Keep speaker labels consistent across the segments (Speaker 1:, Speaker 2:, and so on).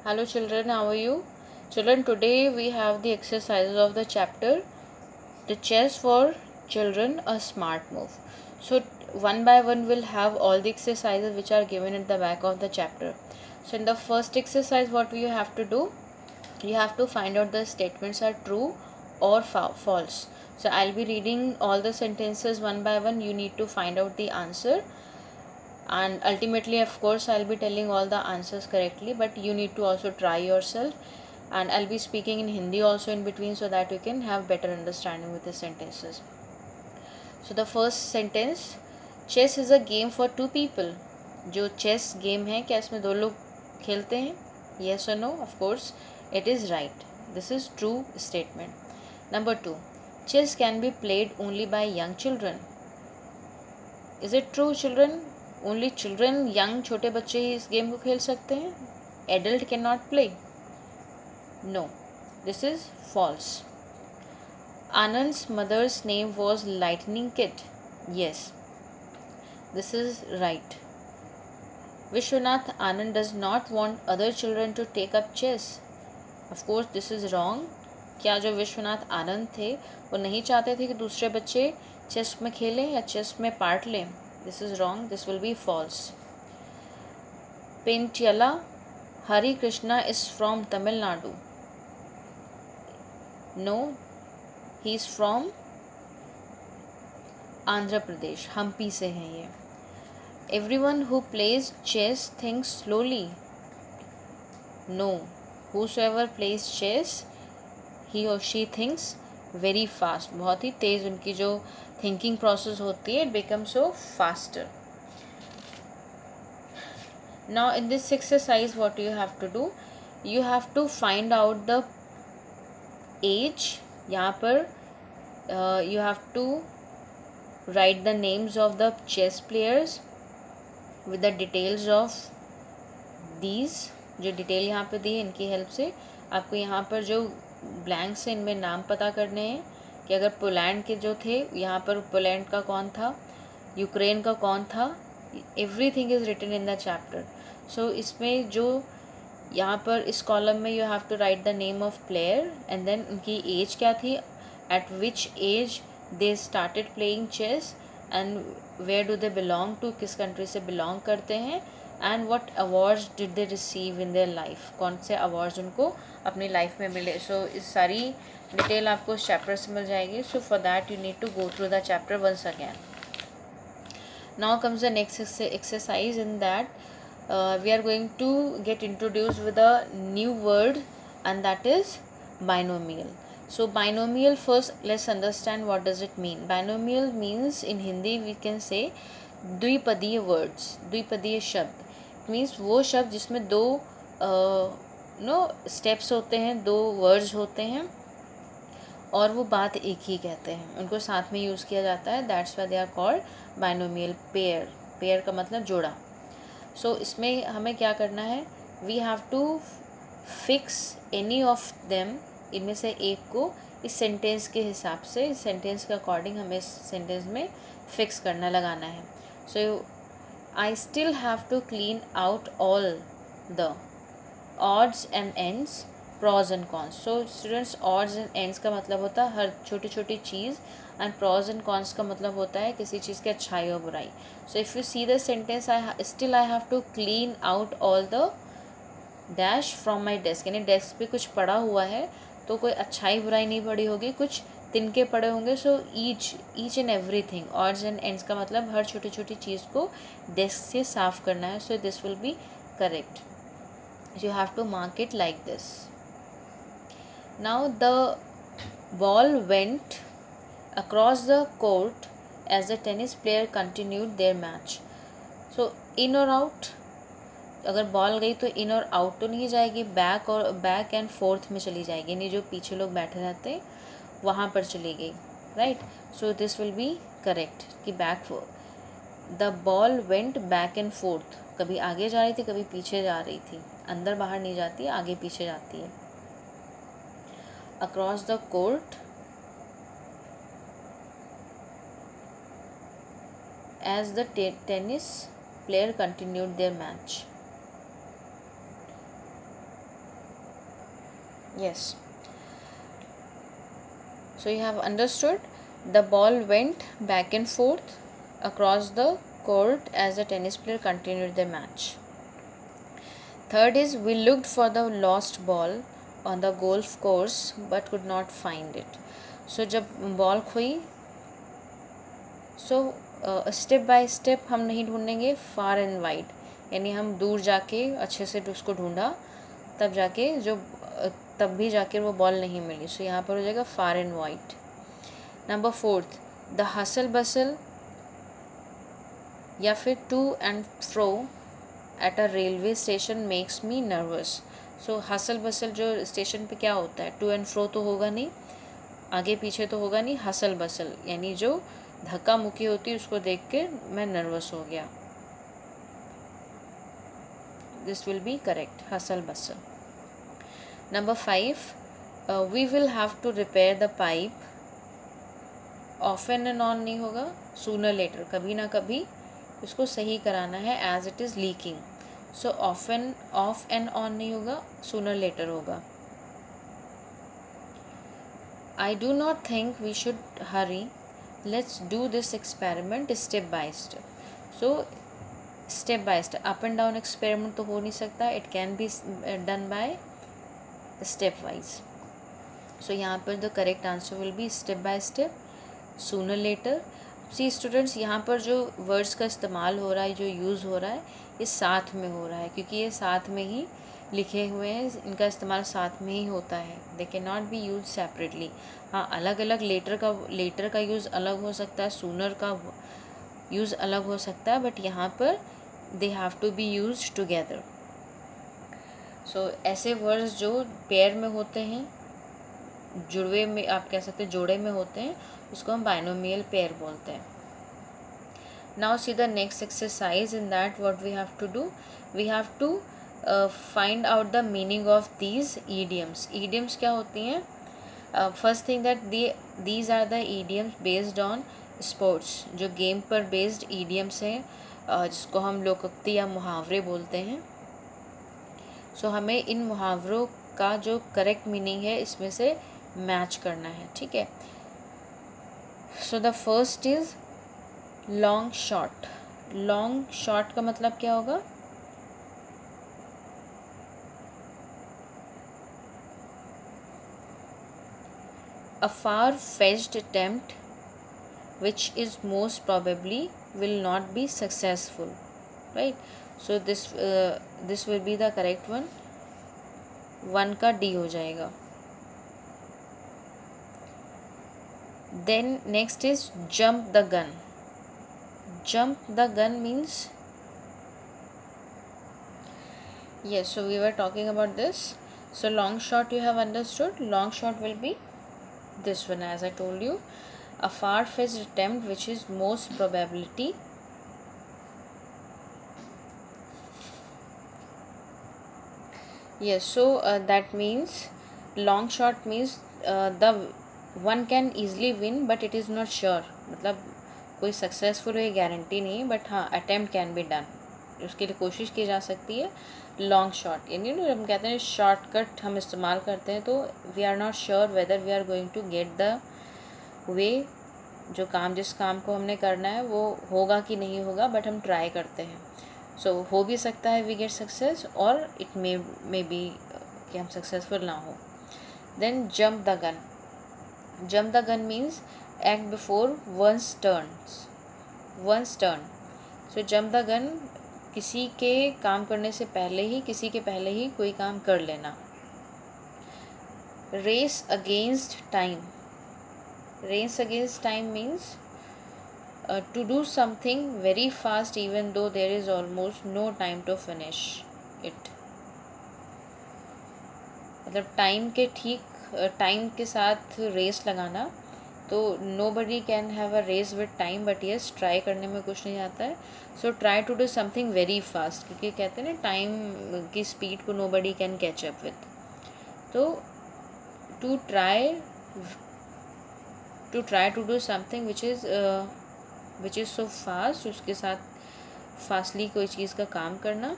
Speaker 1: Hello children, how are you? Children, today we have the exercises of the chapter The Chess for Children, a Smart Move. So one by one we'll have all the exercises which are given at the back of the chapter. So in the first exercise, what you have to do? You have to find out the statements are true or false. So I'll be reading all the sentences one by one. You need to find out the answer, and ultimately of course I'll be telling all the answers correctly, but you need to also try yourself, and I'll be speaking in Hindi also in between so that you can have better understanding with the sentences. So the first sentence, chess is a game for two people. जो chess game है, क्या इसमें दो लोग खेलते हैं? Yes or no? Of course it is right. This is true statement. Number 2, chess can be played only by young children. Is it true children? Only children, young छोटे बच्चे ही इस गेम को खेल सकते हैं? Adult can not play? No, this is false. Anand's mother's name was lightning kid. Yes, this is right. Vishwanath Anand does not want other children to take up chess. Of course this is wrong. क्या जो विश्वनाथ आनंद थे वो नहीं चाहते थे कि दूसरे बच्चे चेस में खेलें या चेस में पार्ट लें? This is wrong. This will be false. Pentyala Hari Krishna is from Tamil Nadu. No, he is from Andhra Pradesh. Hampi से हैं ये. Everyone who plays chess thinks slowly. No, whosoever plays chess, he or she thinks very fast. बहुत ही तेज़ उनकी जो thinking process होती है, it becomes so faster. Now in this exercise what you have to do, you have to find out the age. यहाँ पर you have to write the names of the chess players with the details of these. जो detail यहाँ पे दी है इनकी help से आपको यहाँ पर जो ब्लैंक्स है इनमें नाम पता करने हैं कि अगर पोलैंड के जो थे यहाँ पर पोलैंड का कौन था, यूक्रेन का कौन था. Everything is written in the chapter. So इसमें जो यहाँ पर इस कॉलम में you have to write the name of player and then उनकी एज क्या थी, at which age they started playing chess, and where do they belong to, किस कंट्री से बिलोंग करते हैं, and what awards did they receive in their life, कौन से awards उनको अपनी लाइफ में मिले. सो इस सारी डिटेल आपको इस चैप्टर से मिल जाएगी. So for that you need to go through the chapter once again. Now comes the next exercise. In that we are going to get introduced with a new word, and that is binomial. So binomial, first let's understand what does it mean. Binomial means in Hindi we can say द्विपदीय words, द्विपदीय शब्द. It means वो शब्द जिसमें दो steps होते हैं, दो words होते हैं और वो बात एक ही कहते हैं, उनको साथ में यूज़ किया जाता है. That's why they are called binomial. Pair, pair का मतलब जोड़ा. सो इसमें हमें क्या करना है, we have to fix any of them, इनमें से एक को इस सेंटेंस के हिसाब से, इस सेंटेंस के अकॉर्डिंग हमें इस सेंटेंस में फिक्स करना, लगाना है. So I still have to clean out all the odds and ends, pros and cons. So students, odds and ends का मतलब होता है हर छोटी छोटी चीज़, एंड प्रॉज एंड कॉन्स का मतलब होता है किसी चीज़ की अच्छाई और बुराई. So if you see the sentence, I have to clean out all the dash from my desk, यानी डेस्क पे कुछ पड़ा हुआ है तो कोई अच्छाई बुराई नहीं पड़ी होगी, कुछ तिनके पड़े होंगे. So each and every thing, odds and ends का मतलब हर छोटी छोटी चीज़ को डेस्क से साफ़ करना है. सो this will be correct. You have to mark it like this. Now the ball went across the court as the tennis player continued their match. So in or out, अगर बॉल गई तो इन और out तो नहीं जाएगी, back and fourth में चली जाएगी, यानी जो पीछे लोग बैठे रहते हैं वहाँ पर चली गई. Right. So this will be correct कि back, the ball went back and forth, कभी आगे जा रही थी कभी पीछे जा रही थी, अंदर बाहर नहीं जाती है, आगे पीछे जाती है. Across the court as the tennis player continued their match. Yes. So you have understood. The ball went back and forth across the court as the tennis player continued the match. Third is, we looked for the lost ball on the golf course but could not find it. So जब ball खोई, so step by step हम नहीं ढूंढेंगे, फार and wide, यानी हम दूर जाके अच्छे से उसको ढूंढा, तब जाके तब भी जाके वो बॉल नहीं मिली. सो यहाँ पर हो जाएगा far and wide. Number fourth, the hustle bustle या फिर to and fro at a railway station makes me nervous. So hustle bustle जो स्टेशन पे क्या होता है, टू एंड फ्रो तो होगा नहीं, आगे पीछे तो होगा नहीं, हसल बसल यानी जो धक्का मुक्की होती है उसको देख के मैं नर्वस हो गया. This will be correct, hustle bustle. Number 5, we will have to repair the pipe. Often and on नहीं होगा, सूनर लेटर, कभी ना कभी उसको सही कराना है as it is leaking. So often, off and on नहीं होगा, सूनर लेटर होगा. I do not think we should hurry. Let's do this experiment step by step. So step by step, up and down experiment तो हो नहीं सकता. It can be done by step wise. So यहाँ पर the correct answer will be step by step, sooner later. See students, यहाँ पर जो words का इस्तेमाल हो रहा है, जो यूज़ हो रहा है, ये साथ में हो रहा है क्योंकि ये साथ में ही लिखे हुए हैं, इनका इस्तेमाल साथ में ही होता है. They can not be use separately. हाँ, अलग अलग लेटर का यूज़ अलग हो सकता है, सूनर का यूज़ अलग हो सकता है, बट यहाँ पर they have to be use together. So ऐसे वर्ड्स जो पेयर में होते हैं, जुड़वे में आप कह सकते हैं, जोड़े में होते हैं, उसको हम बाइनोमियल पेयर बोलते हैं. Now see the next exercise. In that what we have to do, we have to find out the meaning of these idioms. Idioms क्या होती हैं? First thing that these are the idioms based on sports. जो game पर based idioms हैं, जिसको हम लोकोक्ति या मुहावरे बोलते हैं. सो हमें इन मुहावरों का जो करेक्ट मीनिंग है इसमें से मैच करना है. ठीक है. So the first is long shot. Long shot का मतलब क्या होगा? A far-fetched attempt which is most probably will not be successful, right? So this will be the correct one. 1 का D हो जाएगा. Then next is jump the gun. Jump the gun means, yes, so we were talking about this. So long shot you have understood. Long shot will be this one, as I told you, a far-fetched attempt which is most probability. Yes, so that means long shot means the one can easily win but it is not sure. मतलब कोई successful हो guarantee नहीं, but हाँ attempt can be done, उसके लिए कोशिश की जा सकती है. लॉन्ग शॉट यानी जब हम कहते हैं शॉर्टकट हम इस्तेमाल करते हैं, तो we are not sure whether we are going to get the way. जो काम, जिस काम को हमने करना है वो होगा कि नहीं होगा, बट हम ट्राई करते हैं. सो हो भी सकता है वी गेट सक्सेस, और इट मे बी कि हम सक्सेसफुल ना हो. Then jump the gun. Jump the gun means act before one's turn. So jump the gun, किसी के काम करने से पहले ही, किसी के पहले ही कोई काम कर लेना. Race against time. Race against time means to do something very fast even though there is almost no time to finish it. मतलब टाइम के टाइम के साथ रेस लगाना. तो nobody can have a race with time, but yes, try करने में कुछ नहीं आता है. So try to do something very fast, क्योंकि कहते हैं ना टाइम की स्पीड को nobody can catch up with. तो to try to do something which is so fast, उसके साथ फास्टली कोई चीज़ का काम करना.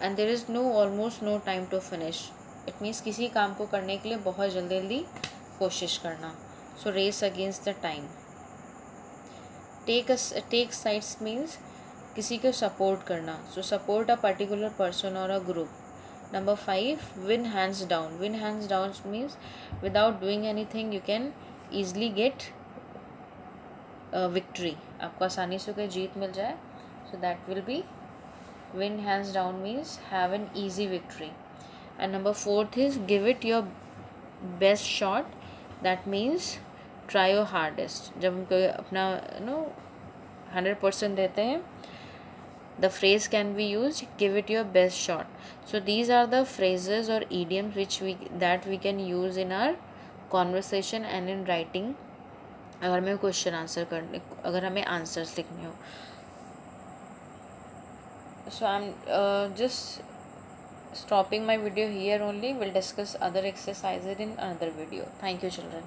Speaker 1: And there is almost no time to finish. It means किसी काम को करने के लिए बहुत जल्दी जल्दी कोशिश करना. So race against the time. Take sides means किसी को सपोर्ट करना. So support a particular person और a group. Number 5, win hands down. Win hands down means without doing anything you can easily get victory. आपको आसानी से कोई जीत मिल जाए. So that will be win hands down means have an easy victory. And number 4th is give it your best shot. That means try your hardest. जब हम कोई अपना 100% देते हैं, the phrase can be used, give it your best shot. So these are the phrases or idioms that we can use in our conversation and in writing. अगर हमें question answer करने, अगर हमें आंसर्स लिखने हो. So I'm just stopping my video here only. We'll discuss other exercises in another video. Thank you, children.